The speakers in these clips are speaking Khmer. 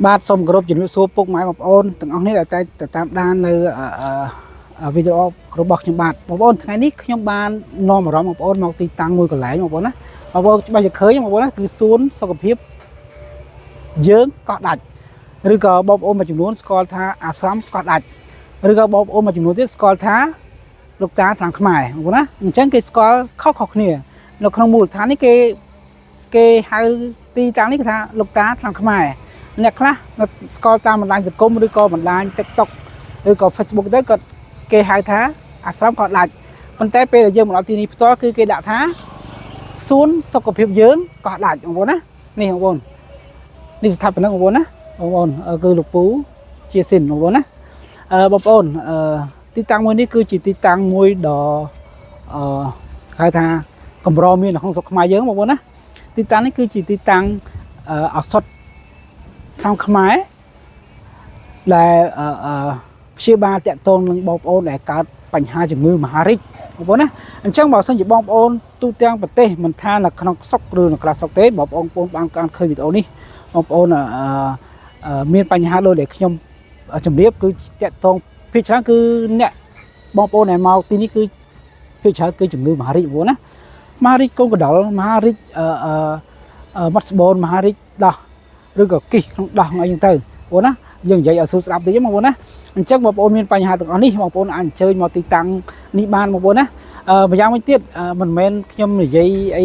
បាទសូមគោរពជំរាបសួរពុកម៉ែបងប្អូនទាំងអស់នេះដែលតែតាមដាននៅវីដេអូរបស់ខ្ញុំបាទបងប្អូនថ្ងៃនេះខ្ញុំបាននាំអារម្មណ៍បងប្អូនមកទីតាំងមួយកន្លែងបងប្អូនណាបងប្អូនច្បាស់ជាឃើញបងប្អូនណាគឺសួនសុខភាពយើងកោះដាច់ឬក៏បងប្អូនមួយចំនួនស្គាល់ថាអាស្រមកោះដាច់ឬក៏បងប្អូនមួយចំនួនទៀតស្គាល់ថាលោកតាស្លាមខ្មែរបងប្អូនណាអញ្ចឹងគេស្គាល់ខុសៗគ្នានៅក្នុងមូលដ្ឋាននេះគេហៅទីតាំងនេះគេថាលោកតាស្លាមខ្មែរអ្នកខ្លះស្គាល់តាមបណ្ដាញសង្គមឬក៏បណ្ដាញ TikTok ឬក៏ Facebook ទៅក៏គេហៅថាអាស្រមក៏ដាច់ប៉ុន្តែពេលដែលយើងមកដល់ទីនេះផ្ទាល់គឺគេដាក់ថាសួនសុខភាពយើងក៏ដាច់បងប្អូនណានេះបងប្អូននេះស្ថាបនិកបងប្អូនណាបងប្អូនគឺលោកពូជាស៊ីនបងប្អូនណាបងប្អូនទីតាំងមួយនេះគឺជាទីតាំងមួយដ៏ហៅថាកម្រមាននៅក្នុងស្រុកខ្មែរយើងបងប្អូនណាទីតាំងនេះគឺជាទីតាំងឱសថខាងខ្មែរដែលព្យាបាលតាក់ទងនឹងបងប្អូនដែលកើតបញ្ហាជំងឺមហារីកបងប្អូនណាអញ្ចឹងបើសិនជាបងប្អូនទូទាំងប្រទេសមិនថានៅក្នុងស្រុកឬនៅក្រៅស្រុកទេបងប្អូនបានឃើញវីដេអូនេះបងប្អូនមានបញ្ហាដូចដែលខ្ញុំជម្រាបគឺតាក់ទងភាគច្រើនគឺអ្នកបងប្អូនដែលមកទីនេះគឺភាគច្រើនគឺជំងឺមហារីកបងប្អូនណាមហារីកកូនកណ្ដុរមហារីកមាត់ស្បូនមហារីកដោះឬក៏គិះក្នុងដោះអីចឹងទៅបងណាយើងនិយាយឲ្យស្រួលស្ដាប់តិចបងប្អូនណាអញ្ចឹងបងប្អូនមានបញ្ហាទាំងអស់នេះបងប្អូនអាចអញ្ជើញមកទីតាំងនេះបានបងប្អូនណាម្យ៉ាងវិញទៀតមិនមែនខ្ញុំនិយាយអី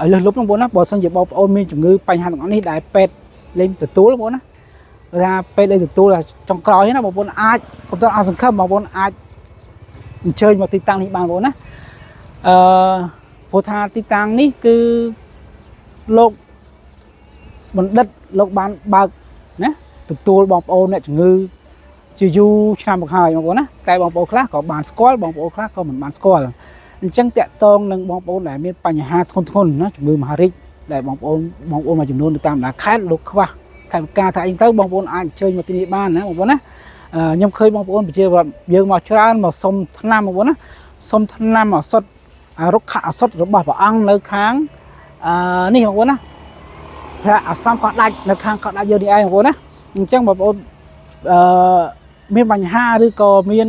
ឲ្យលើសលប់បងប្អូនណាបើសិនជាបងប្អូនមានជំងឺបញ្ហាទាំងអស់នេះដែលពេទ្យលេងទទួលបងប្អូនណាថាពេទ្យលេងទទួលចុងក្រោយណាបងប្អូនអាចកុំต้องអស់សង្ឃឹមបងប្អូនអាចអញ្ជើញមកទីតាំងនេះបានបងប្អូនណាព្រោះថាទីតាំងនេះគឺលោកបណ្ឌិតលោកបានបើកណាទទួលបងប្អូនអ្នកជំងឺជាយូរឆ្នាំមកហើយបងប្អូនណាតែបងប្អូនខ្លះក៏បានស្គាល់បងប្អូនខ្លះក៏មិនបានស្គាល់អញ្ចឹងតាក់ទងនឹងបងប្អូនដែលមានបញ្ហាធ្ងន់ធ្ងរណាជំងឺមហារីកដែលបងប្អូនមួយចំនួនទៅតាមបណ្ដាខេត្តលោកខ្វះថវិកាថាអីទៅបងប្អូនអាចអញ្ជើញមកទីនេះបានណាបងប្អូនណាខ្ញុំឃើញបងប្អូនប្រជាយើងមកច្រើនមកសុំថ្នាំបងប្អូនណាសុំថ្នាំឱសថរុក្ខឱសថរបស់ព្រះអង្គនៅខាងនេះបងប្អូនណាថាអាស្រមកោះដាច់នៅខាងកោះដាច់យើងនេះឯងបងប្អូនណាអញ្ចឹងបងប្អូនមានបញ្ហាឬក៏មាន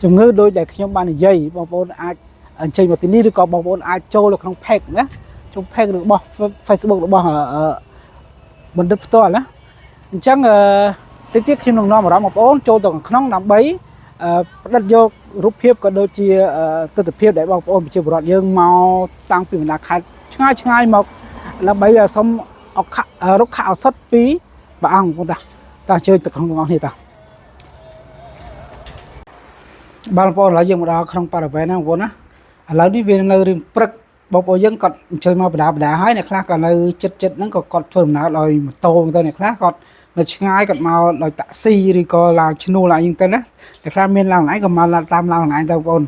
ជំងឺដូចដែលខ្ញុំបាននិយាយបងប្អូនអាចអញ្ជើញមកទីនេះឬក៏បងប្អូនអាចចូលនៅក្នុង page ណាចូល page របស់ Facebook របស់បណ្ឌិតផ្ទាល់ណាអញ្ចឹងតិចទៀតខ្ញុំនឹងនាំអារម្មណ៍បងប្អូនចូលទៅក្នុងដើម្បីផ្ដិតយករូបភាពក៏ដូចជាទស្សនភាពដែលបងប្អូនប្រជាពលរដ្ឋយើងមកតាំងពីបណ្ដាខេត្តឆ្ងាយមកដើម្បីសុំរុក្ខឱសថពីព្រះអង្គបងប្អូនតាជើញទៅក្នុងបងប្អូននេះតាបងប្អូនឥឡូវយើងមកដល់ក្នុងបរិវេណហ្នឹងបងប្អូនណាឥឡូវនេះវានៅរឿងព្រឹកបងប្អូនយើងគាត់អញ្ជើញមកបដាហើយអ្នកខ្លះក៏នៅចិត្តហ្នឹងក៏គាត់ធ្វើដំណើរដោយម៉ូតូទៅអ្នកខ្លះគាត់នៅឆ្ងាយគាត់មកដោយតាក់ស៊ីឬក៏ឡានឈ្នួលអីហ្នឹងទៅណាអ្នកខ្លះមានឡានឯងក៏មកតាមឡានឯងទៅបង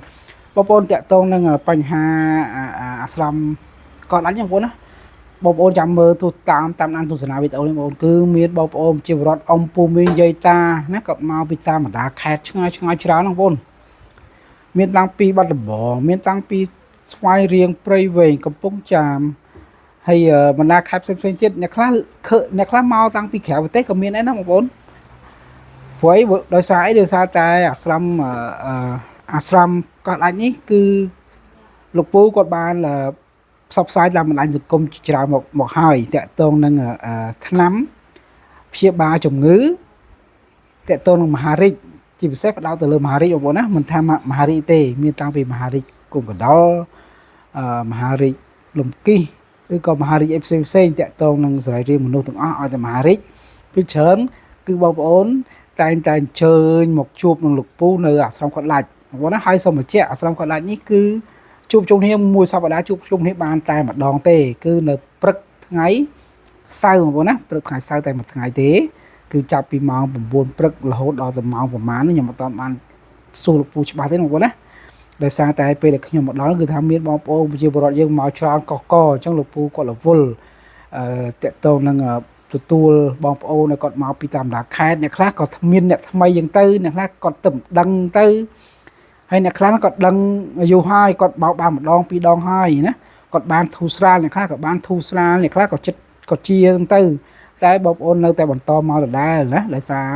ប្អូនតាក់ទងនឹងបញ្ហាអាស្រមគាត់អញ្ចឹងបងប្អូនណាបងប្អូនចាំមើលទូតាមដានទស្សនាវីដេអូនេះបងប្អូនគឺមានបងប្អូនជាវត្តអំពូមីយាយតាណាគាត់មកពីតាមបណ្ដាខេត្តឆ្ងាយច្រើនបងប្អូនមានតាំងពីបាត់ដំបងមានតាំងពីស្វាយរៀងព្រៃវែងកំពង់ចាមហើយបណ្ដាខេត្តផ្សេងទៀតអ្នកខ្លះមកតាំងពីក្រៅប្រទេសក៏មានដែរណាបងប្អូនព្រោះដោយសារតែអាស្រមកោះដាច់នេះគឺលោកពូគាត់បានផ្សព្វផ្សាយតាមបណ្ដាញសង្គមច្រើនមកហើយតាក់ទងនឹងថ្នាំព្យាបាលជំងឺតាក់ទងនឹងមហារីកជាពិសេសផ្ដោតទៅលើមហារីកបងប្អូនណាមិនថាមហារីកទេមានតាំងពីមហារីកកូនកណ្ដុរមហារីកលំគិះឬក៏មហារីកផ្សេងតាក់ទងនឹងសរីរាង្គមនុស្សទាំងអស់ឲ្យតែមហារីកពីច្រើនគឺបងប្អូនតែងតែអញ្ជើញមកជួបនឹងលោកពូនៅអាស្រមគាត់ឡាច់បងប្អូនណាហើយសូមបញ្ជាក់អាស្រមគាត់ឡាច់នេះគឺជួបជុំគ្នាមួយសប្តាហ៍ជួបជុំគ្នាបានតែម្ដងទេគឺនៅព្រឹកថ្ងៃសៅរ៍បងប្អូនណាព្រឹកថ្ងៃសៅរ៍តែមួយថ្ងៃទេគឺចាប់ពីម៉ោង9ព្រឹករហូតដល់ទៅម៉ោងប្រហែលខ្ញុំមិនតាន់បានសួរលោកពូច្បាស់ទេបងប្អូនណាដោយសារតែពេលដែលខ្ញុំមកដល់គឺថាមានបងប្អូនប្រជាពលរដ្ឋយើងមកច្រើនកកអញ្ចឹងលោកពូគាត់រវល់តាក់ទងនឹងទទួលបងប្អូនគាត់មកពីតាមដាខេត្តអ្នកខ្លះក៏មានអ្នកថ្មីយ៉ាងទៅអ្នកខ្លះគាត់ទៅដឹងទៅហើយអ្នកខ្លះគាត់ដឹងយូរហើយគាត់បោកបានម្ដងពីរដងហើយណាគាត់បានធូរស្រាលអ្នកខ្លះក៏បានធូរស្រាលអ្នកខ្លះក៏ចិត្ត គាត់ជាទៅតែបងប្អូននៅតែបន្តមកដដែលណាដោយសារ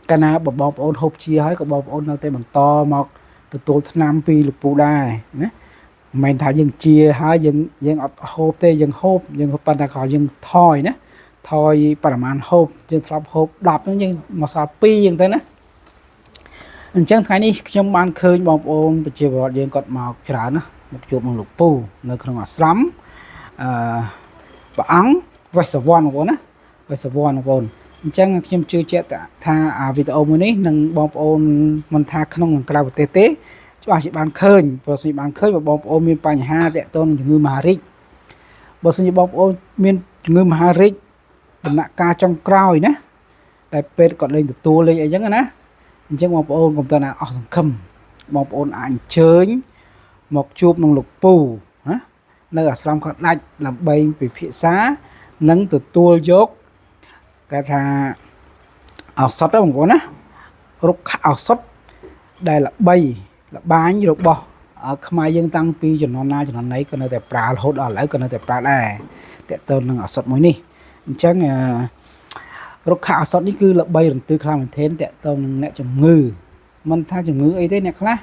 កាលណាបងប្អូនហូបជាហើយក៏បងប្អូននៅតែបន្តមកទទួលថ្នាំពីលោកពូដែរណាមិនមែនថាយើងជាហើយយើងអត់ហូបទេយើងហូបប៉ុន្តែក៏យើងថយណាថយប្រមាណហូបយើងធ្លាប់ហូប10ហ្នឹងយើងមកសល់2អញ្ចឹងទៅណាអញ្ចឹងថ្ងៃនេះខ្ញុំបានឃើញបងប្អូនប្រជាពលរដ្ឋយើងគាត់មកច្រើនណាមកជួបនឹងលោកពូនៅក្នុងអាស្រមព្រះអង្គវេស្សវណ្ណបងប្អូនណាវេស្សវណ្ណបងប្អូនអញ្ចឹងខ្ញុំជឿជាក់ថាវីដេអូមួយនេះនឹងបងប្អូនមិនថាក្នុងនិងក្រៅប្រទេសទេច្បាស់ជាបានឃើញបើសិនបានឃើញបងប្អូនមានបញ្ហាទាក់ទងនឹងជំងឺមហារីកបើសិនជាបងប្អូនមានជំងឺមហារីកដំណាក់កាលចុងក្រោយណាតែពេទ្យគាត់លេងទទួលលេងអីចឹងណាអញ្ចឹងបងប្អូនកុំទៅណាអស់សង្ឃឹមបងប្អូនអាចអញ្ជើញមកជួបនឹងលោកពូណានៅអាស្រមគាត់ដាច់ដើម្បីពិភាក្សានិងទទួលយកគេថាឱសថបងប្អូនណារុក្ខឱសថដែលល្បាញរបស់ខ្មែរយើងតាំងពីជំនាន់ណាជំនាន់ណីក៏នៅតែប្រើរហូតដល់ឥឡូវក៏នៅតែប្រើដែរតើតើនឹងឱសថមួយនេះអញ្ចឹងរុក្ខឱសថនេះគឺល្បីរន្ទឺខ្លាំងមែនទែនតើតើនឹងអ្នកជំងឺមិនថាជំងឺអីទេអ្នកខ្លះ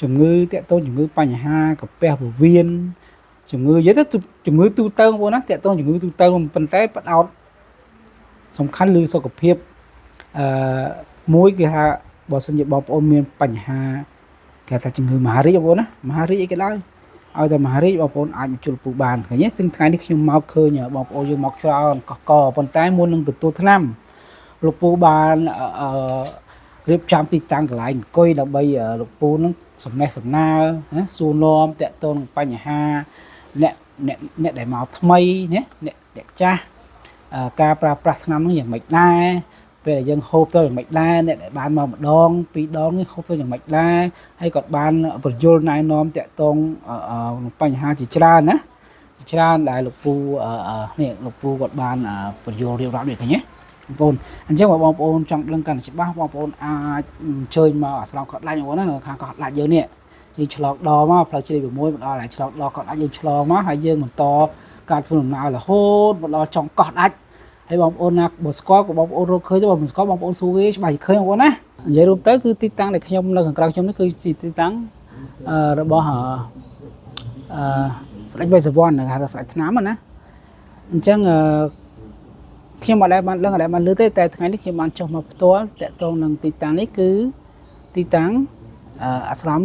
ជំងឺតើតើជំងឺបញ្ហាកាពះពោះវៀនជំងឺនិយាយទៅជំងឺទូទៅបងប្អូនណាតើតើជំងឺទូទៅប៉ុន្តែផ្ដោតសំខាន់លើសុខភាពមួយគឺថាបើសិនជាបងប្អូនមានបញ្ហាគេថាជំងឺមហារីកបងប្អូនណាមហារីកអីក៏ដោយឲ្យតែមហារីកបងប្អូនអាចមកជួបពូបានឃើញទេថ្ងៃនេះខ្ញុំមកឃើញបងប្អូនយើងមកច្រើនកកប៉ុន្តែមុននឹងទទួលថ្នាំលោកពូបានរៀបចំទីតាំងកន្លែងអង្គុយដើម្បីលោកពូនឹងសំណេះសំណាលណាសួរនាំតកតងបញ្ហាអ្នកដែលមកថ្មីណាអ្នកចាស់ការប្រើប្រាស់ថ្នាំនោះយ៉ាងម៉េចដែរពេលដែលយើងហូបទៅយ៉ាងម៉េចដែរអ្នកដែលបានមកម្ដងពីរដងនេះហូបទៅយ៉ាងម៉េចដែរហើយគាត់បានបញ្យល់ណែនាំតកតងបញ្ហាជាច្រើនណាច្រើនដែលលោកពូនេះលោកពូគាត់បានបញ្យល់រៀបរាប់នេះឃើញទេបងប្អូនអញ្ចឹងបងប្អូនចង់ដឹងកាន់តែច្បាស់បងប្អូនអាចអញ្ជើញមកអាស្រមគាត់ដាច់បងប្អូនណានៅខាងគាត់ដាច់យើងនេះយើងឆ្លងដមកផ្លូវជ្រាប6មកដល់ហើយឆ្លងដគាត់ដាច់យើងឆ្លងមកហើយយើងបន្តការធ្វើដំណើររហូតមកដល់ចុងកោះដាច់ហើយបងប្អូនណាបើស្គាល់ក៏បងប្អូនរកឃើញទៅបើមិនស្គាល់បងប្អូនសួរគេច្បាស់ឃើញបងប្អូនណានិយាយរួមទៅគឺទីតាំងដែលខ្ញុំនៅខាងក្រៅខ្ញុំនេះគឺជាទីតាំងរបស់ស្ដេចវេស្សវណ្ណហៅថាស្ដេចថ្នាំណាអញ្ចឹងខ្ញុំអត់ដែលបានដឹងអត់ដែលបានលើទេតែថ្ងៃនេះខ្ញុំបានចុះមកផ្ទាល់តកតងនឹងទីតាំងនេះគឺទីតាំងអាស្រម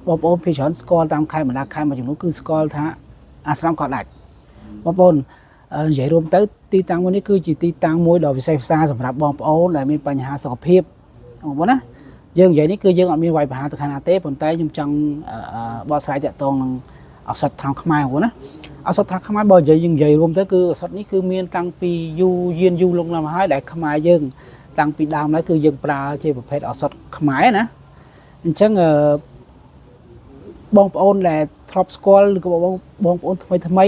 បងប្អូនភាគច្រើនស្គាល់តាមខេត្តបណ្ដាខេត្តមួយចំនួនគឺស្គាល់ថាអាស្រមកោះដាច់បងប្អូននិយាយរួមទៅទីតាំងមួយនេះគឺជាទីតាំងមួយដ៏វិសេសវិសាលសម្រាប់បងប្អូនដែលមានបញ្ហាសុខភាពបងប្អូនណាយើងនិយាយនេះគឺយើងអត់មានវាយប្រហារទៅខាងណាទេប៉ុន្តែខ្ញុំចង់បកស្រាយតកតងនឹងឱសថថ្នាំខ្មែរបងប្អូនណាឱសថថ្នាំខ្មែរបើយើងនិយាយរួមទៅគឺឱសថនេះគឺមានតាំងពីយូរលង់ណាស់មកហើយដែលខ្មែរយើងតាំងពីដើមឡើយគឺយើងប្រើជាប្រភេទឱសថខ្មែរណាអញ្ចឹងបងប្អូនដែលធ្លាប់ស្គាល់ឬក៏បងប្អូនថ្មី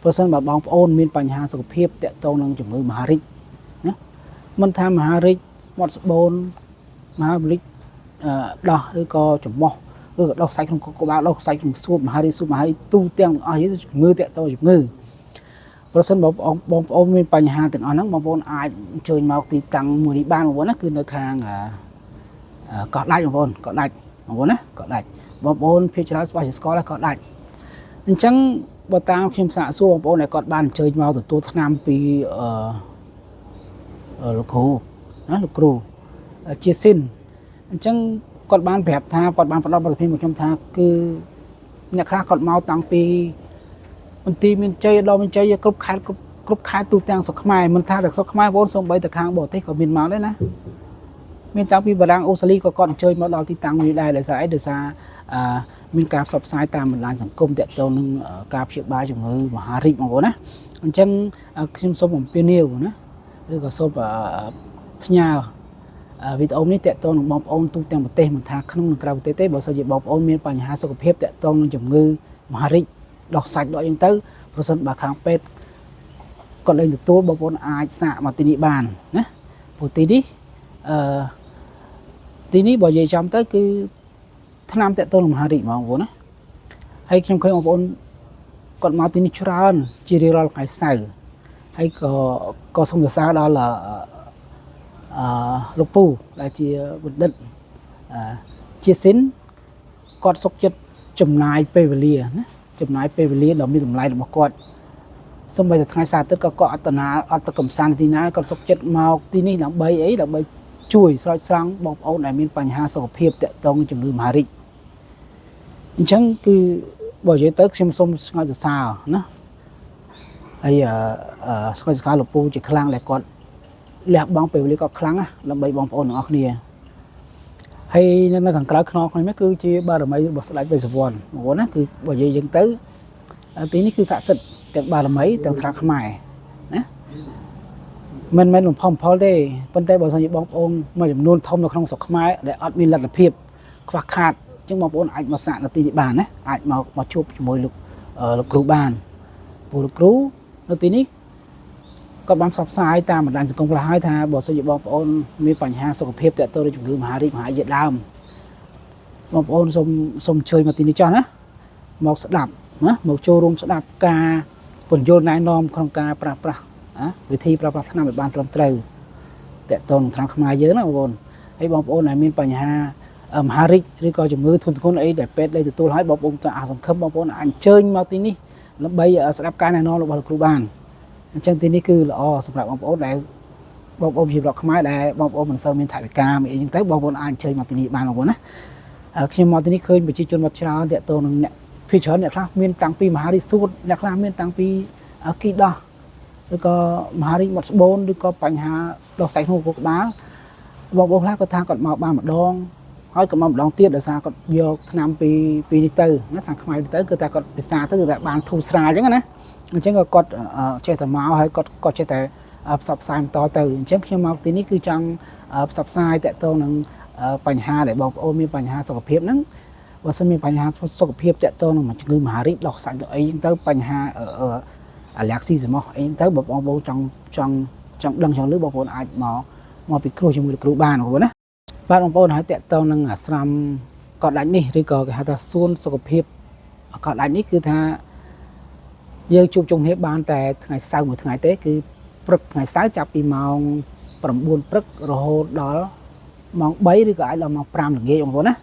ប្រសិនបើបងប្អូនមានបញ្ហាសុខភាពតាក់ទងនឹងជំងឺមហារីកណាមិនថាមហារីកមាត់ស្បូនមហារីកដោះឬក៏ចំមោះឬក៏ដោះសាច់ក្នុងក្បាលដោះសាច់ក្នុងសួតមហារីកទូទាំងអស់នេះជំងឺតាក់ទងជំងឺប្រសិនបើបងប្អូនមានបញ្ហាទាំងអស់ហ្នឹងបងប្អូនអាចអញ្ជើញមកទីតាំងមួយនេះបានបងប្អូនណាគឺនៅខាងកោះដាច់បងប្អូនកោះដាច់បងប្អូនណាកោះដាច់បងប្អូនភាគច្រើនស្គាល់ស្គាល់ហើយកោះដាច់អញ្ចឹងបើតាមខ្ញុំសាកសួរបងប្អូនដែលគាត់បានអញ្ជើញមកទទួលថ្នាំពីលោកគ្រូណាលោកគ្រូជាស៊ីនអញ្ចឹងគាត់បានប្រាប់ថាគាត់បានផ្ដល់បទពិសោធន៍មកខ្ញុំថាគឺអ្នកខ្លះគាត់មកតាំងពីមន្ទីរមានជ័យដល់មានជ័យគ្រប់ខេត្តទូទាំងស្រុកខ្មែរមិនថាតែស្រុកខ្មែរបងប្អូនសូម្បីតែខាងបរទេសក៏មានមកដែរណាមានតាំងពីបារាំងអូស្ត្រាលីក៏គាត់អញ្ជើញមកដល់ទីតាំងនេះដែរដោយសារអីដោយសារមានការផ្សព្វផ្សាយតាមបណ្ដាញសង្គមទាក់ទងនឹងការព្យាបាលជំងឺមហារីកបងប្អូនណាអញ្ចឹងខ្ញុំសូមអំពាវនាវណាឬក៏សូមផ្ញើវីដេអូនេះទាក់ទងនឹងបងប្អូនទូទាំងប្រទេសមិនថាក្នុងនិងក្រៅប្រទេសទេបើសិនជាបងប្អូនមានបញ្ហាសុខភាពទាក់ទងនឹងជំងឺមហារីកដោះសាច់ដកយ៉ាងទៅប្រសិនបើខាងពេទ្យគាត់លែងទទួលបងប្អូនអាចសាកមកទីនេះបានណាព្រោះទីនេះបើនិយាយចំទៅគឺថ្នាំតាក់ទងនឹងមហារីកបងប្អូនណាហើយខ្ញុំឃើញបងប្អូនគាត់មកទីនេះច្រើនជារៀងរាល់ថ្ងៃសៅរ៍ hay có xong rồi sao đó là lục pù là chia vật định chia xin con sốc chất chùm nai pevelia chùm nai pevelia đóมีตำไรរបស់គាត់សូម្បីតែថ្ងៃសារទឹកក៏គាត់អត់ទៅកំសាន្តទីណាគាត់សុខចិត្តមកទីនេះដើម្បីអីដើម្បីជួយស្រោចស្រង់បងប្អូនដែលមានបញ្ហាសុខភាពទាក់ទងជំងឺមហារីកអញ្ចឹងគឺបើនិយាយទៅខ្ញុំសូមស្ងើចសរសើរណាហើយស្ងើចសរសើរលោកពូជាខ្លាំងដែលគាត់លះបង់ពេលវេលាក៏ខ្លាំងណាដើម្បីបងប្អូនទាំងអស់គ្នាហើយនៅខាងក្រៅខ្នងខ្ញុំនេះគឺជាបារមីរបស់ស្ដេចវេស្សវណ្ណបងប្អូនណាគឺបើនិយាយយើងទៅទីនេះគឺស័ក្តិសិទ្ធិទាំងបារមីទាំងថ្នាក់ខ្មែរណាមិនមែនបំផលទេប៉ុន្តែបើសិនជាបងប្អូនមួយចំនួនធំនៅក្នុងស្រុកខ្មែរដែលអត់មានលទ្ធភាពខ្វះខាតអញ្ចឹងបងប្អូនអាចមកសាកនៅទីនេះបានណាអាចមកជួបជាមួយលោកគ្រូបានព្រោះលោកគ្រូនៅទីនេះក៏បានផ្សព្វផ្សាយតាមបណ្ដាញសង្គមខ្លះហើយថាបើសិនជាបងប្អូនមានបញ្ហាសុខភាពទាក់ទងនឹងជំងឺមហារីកមហាយាដើមបងប្អូនសូមអញ្ជើញមកទីនេះចុះណាមកស្ដាប់ណាមកចូលរួមស្ដាប់ការពន្យល់ណែនាំក្នុងការប្រើប្រាស់វិធីប្រើប្រាស់ថ្នាំឲ្យបានត្រឹមត្រូវតាក់ទងនឹងថ្នាំខ្មែរយើងណាបងប្អូនហើយបងប្អូនដែលមានបញ្ហាមហារីកឬក៏ជំងឺធ្ងន់ធ្ងរអីដែលពេទ្យได้ទទួលឲ្យបងប្អូនទៅសង្ឃឹមបងប្អូនអញ្ជើញមកទីនេះដើម្បីស្ដាប់ការណែនាំរបស់លោកគ្រូបានអញ្ចឹងទីនេះគឺល្អសម្រាប់បងប្អូនដែលបងប្អូនជាប្រដ្ឋខ្មែរដែលបងប្អូនមិនសូវមានថវិកាមានអីចឹងទៅបងប្អូនអាចអញ្ជើញមកទីនេះបានបងប្អូនណាខ្ញុំមកទីនេះឃើញប្រជាជនមកច្រើនតាក់ទងនឹងអ្នកភាគច្រើនអ្នកខ្លះមានតាំងពីមហារីកសួតអ្នកខ្លះមានតាំងពីគីដោះឬក៏មហារីកមាត់ស្បូនឬក៏បញ្ហាដោះសាច់ក្នុងពោះក្បាលបងប្អូនខ្លះគាត់ថាគាត់មកបានម្ដងហើយក៏មកម្ដងទៀតដោយសារគាត់យកថ្នាំពីនេះទៅណាខាងខ្មែរទៅគឺតែគាត់ពិសាទៅគឺតែបានធូរស្រាលអញ្ចឹងណាអញ្ចឹងក៏គាត់ចេះតែមកហើយគាត់ចេះតែផ្សព្វផ្សាយបន្តទៅអញ្ចឹងខ្ញុំមកទីនេះគឺចង់ផ្សព្វផ្សាយតាក់ទងនឹងបញ្ហាដែលបងប្អូនមានបញ្ហាសុខភាពហ្នឹងបើសិនមានបញ្ហាសុខភាពតាក់ទងនឹងជំងឺមហារីកដោះសាច់អីចឹងទៅបញ្ហាអាឡែកស៊ីស្មោះអីទៅបងប្អូនចង់ដឹងចង់ឮបងប្អូនអាចមកពិគ្រោះជាមួយលោកគ្រូបានបងប្អូនណាបាទបងប្អូនហើយតាក់ទងនឹងអាស្រមកោះដាច់នេះឬក៏គេហៅថាសួនសុខភាពកោះដាច់នេះគឺថាយើងជួបជុំគ្នាបានតែថ្ងៃសៅរ៍មួយថ្ងៃទេគឺព្រឹកថ្ងៃសៅរ៍ចាប់ពីម៉ោង9ព្រឹករហូតដល់ម៉ោង3ឬក៏អាចដល់ម៉ោង5ល្ងាចបងប្អូនណា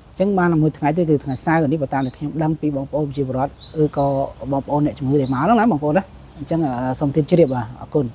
អញ្ចឹងបានមួយថ្ងៃទេគឺថ្ងៃសៅរ៍នេះបើតាមតែខ្ញុំដឹងពីបងប្អូនប្រជាពលរដ្ឋឬក៏បងប្អូនអ្នកជំងឺដែលមកហ្នឹងណាបងប្អូនណាអញ្ចឹងសូមទានជ្រាបបាទអរគុណ